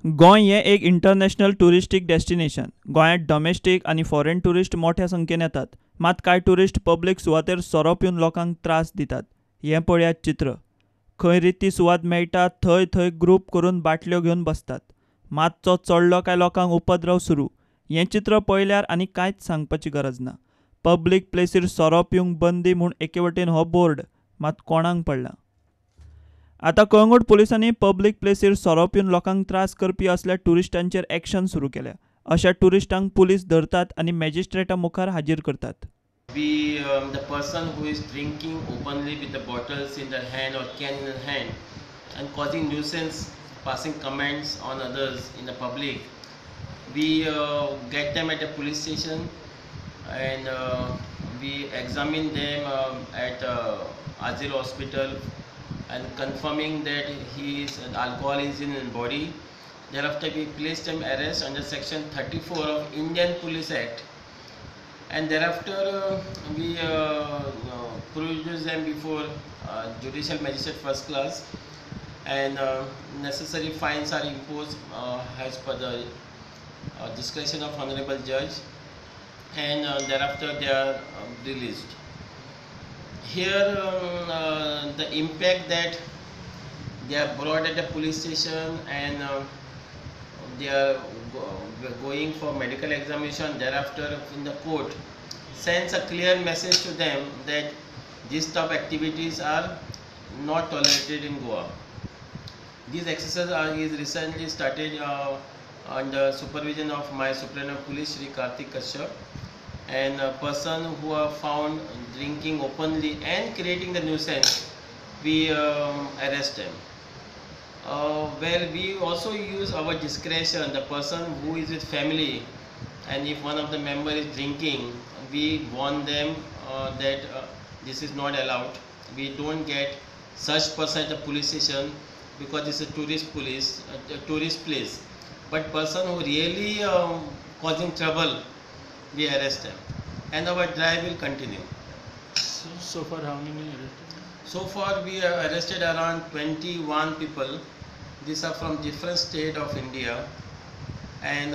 गोंय हें एक international टुरिस्टीक destination. गोंयांत डोमेस्टीक आनी फॉरेन टुरिस्ट मोठ्या संख्येन येतात. मात कांय टुरिस्ट पब्लीक सुवातेर सोरो पिवन लोकांक त्रास दितात. हें पळयात चित्र. खंय रिती सुवात मेळटा थंय थंय ग्रूप करून बाटल्यो घेवन बसतात. मातसो चडलो काय लोकांक उपद्रव सुरू. हें चित्र पळयल्यार आनी कांयच सांगपाची गरज ना. पब्लीक प्लेसीर सोरो पिवंक बंदी म्हूण एके वटेन हो बोर्ड, मात कोणाक पडला. आतां कळंगूट पुलिसांनी पब्लीक प्लेसीर सोरो पिवन लोकांक त्रास करपी असल्या टुरिस्टांचेर एक्शन सुरू केल्या. अशा टुरिस्टांक पुलीस धरतात आनी मॅजिस्ट्रेटा मुखार हाजीर करतात. The person who is drinking openly with the bottles in their hand or can in their hand and causing nuisance, passing comments on others in the public, we get them at the police station and we examine them at Azil Hospital and confirming that alcohol is in his body. Thereafter we place them arrest under section 34 of Indian Police Act, and thereafter we produce them before judicial magistrate first class, and necessary fines are imposed as per the discretion of honorable judge, and thereafter they are released. Here the impact that they are brought at the police station and they are going for medical examination, thereafter in the court, sends a clear message to them that these type of activities are not tolerated in Goa. These exercises is recently started under supervision of my Superintendent of Police Shri Karthik Kashyap, and a person who are found drinking openly and creating the nuisance, we arrest them. Well, we also use our discretion. The person who is with family, and if one of the member is drinking, we warn them that this is not allowed. We don't get such person at the police station because it's a tourist place. But person who really causing trouble, we arrest them, and our drive will continue. So far, how many arrested? So far, we have arrested around 21 people. These are from different states of India. And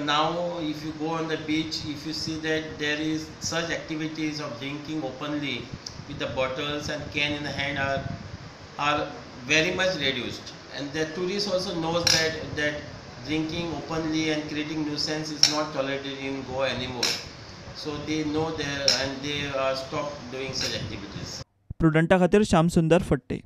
now if you go on the beach, if you see that there is such activities of drinking openly with the bottles and can in the hand are very much reduced. And the tourists also knows that drinking openly and creating nuisance is not tolerated in Goa anymore. So they know and they stopped doing such activities. प्रुडंटा खातीर श्याम सुंदर फडते.